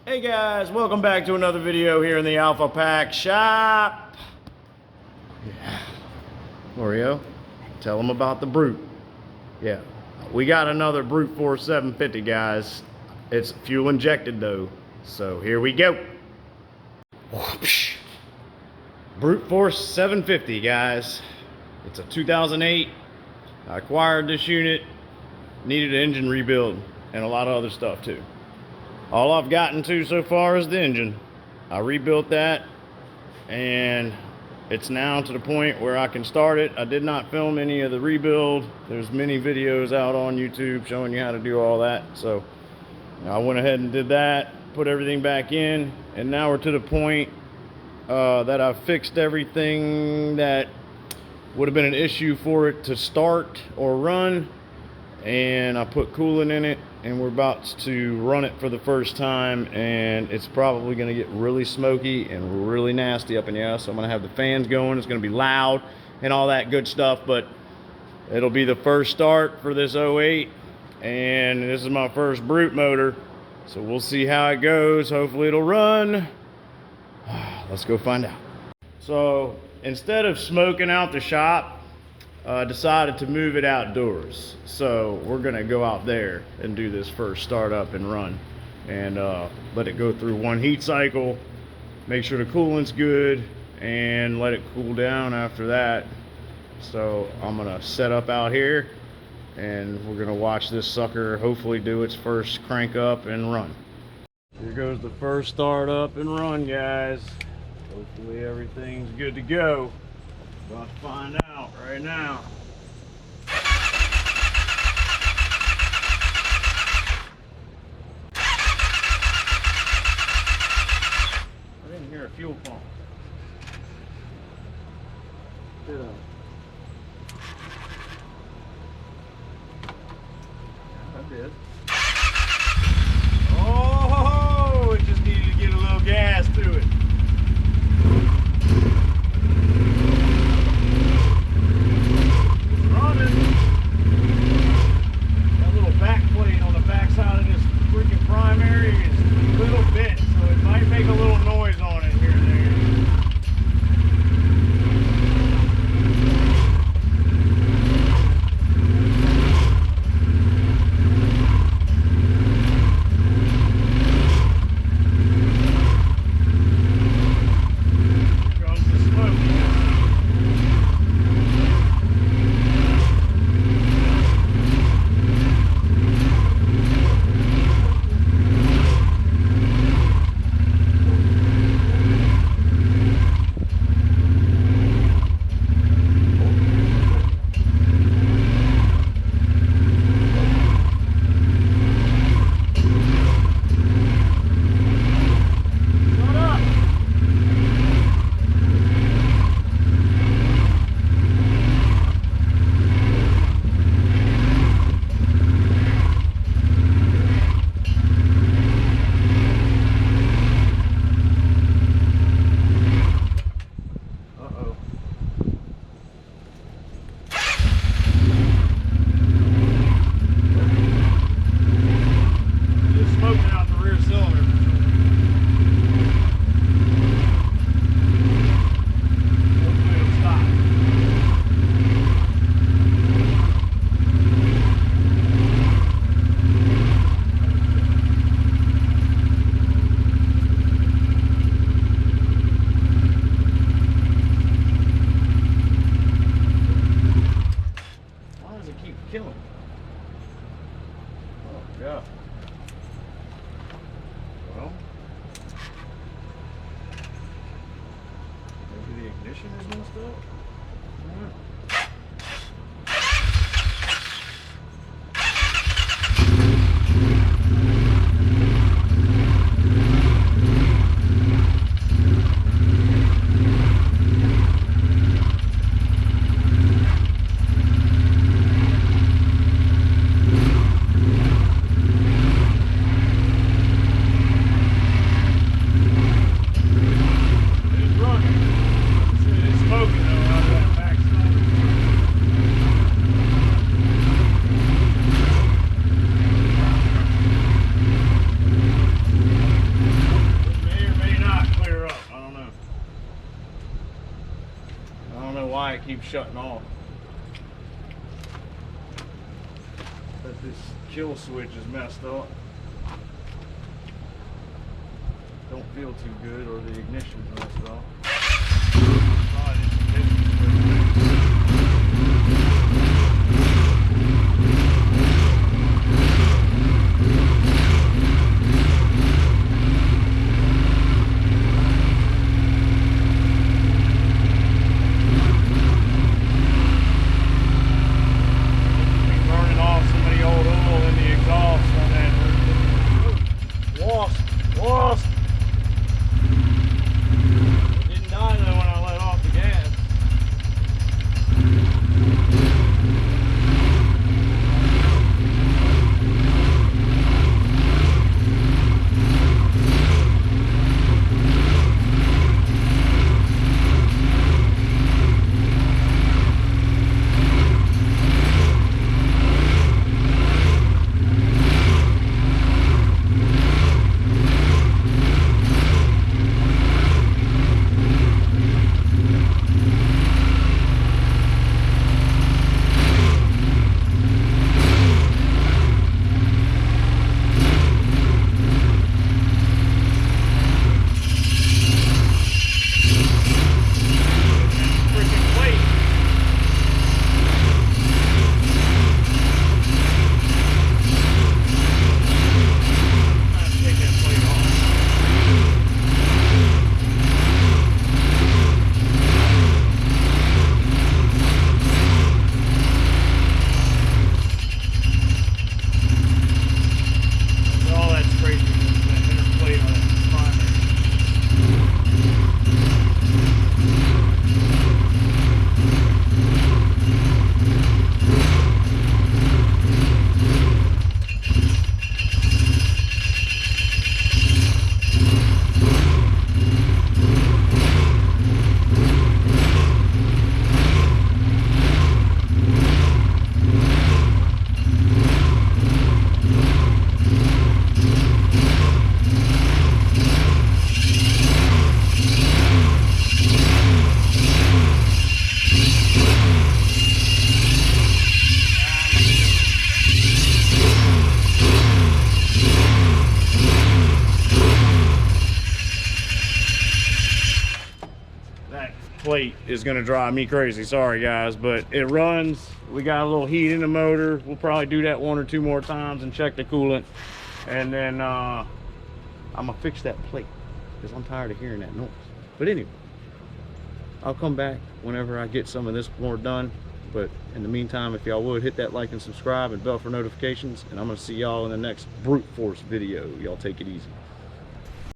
Hey guys, welcome back to another video here in the Alpha Pack shop. Yeah. Oreo, tell them about the Brute. Yeah, we got another Brute Force 750, guys. It's fuel injected though, so here we go. Whoopsh. Brute Force 750, guys. It's a 2008. I acquired this unit, needed an engine rebuild and a lot of other stuff too. All I've gotten to so far is the engine. I rebuilt that and it's now to the point where I can start it. I did not film any of the rebuild. There's many videos out on YouTube showing you how to do all that. So I went ahead and did that, put everything back in, and now we're to the point that I've fixed everything that would have been an issue for it to start or run, and I put coolant in it, and we're about to run it for the first time, and it's probably going to get really smoky and really nasty up in here. So I'm going to have the fans going. It's going to be loud and all that good stuff, but it'll be the first start for this 08, and this is my first Brute motor, so we'll see how it goes. Hopefully it'll run. Let's go find out. So instead of smoking out the shop, decided to move it outdoors. So we're gonna go out there and do this first start up and run, and let it go through one heat cycle, make sure the coolant's good, and let it cool down after that. So I'm gonna set up out here and we're gonna watch this sucker hopefully do its first crank up and run. Here goes the first start up and run, guys. Hopefully everything's good to go. About to find out right now. I didn't hear a fuel pump. Did I? Yeah, I did. Oh, it just needed to get a little gas to it. Ignition is messed up. It's smoking though. keeps shutting off. But this kill switch is messed up. Don't feel too good, or the ignition's messed up. Lost. Didn't die though when I let off the gas. Plate is going to drive me crazy. Sorry guys, but it runs. We got a little heat in the motor. We'll probably do that 1 or 2 more times and check the coolant, and then I'm gonna fix that plate because I'm tired of hearing that noise. But anyway, I'll come back whenever I get some of this more done. But in the meantime, if y'all would hit that like and subscribe and bell for notifications, and I'm gonna see y'all in the next Brute Force video. Y'all take it easy.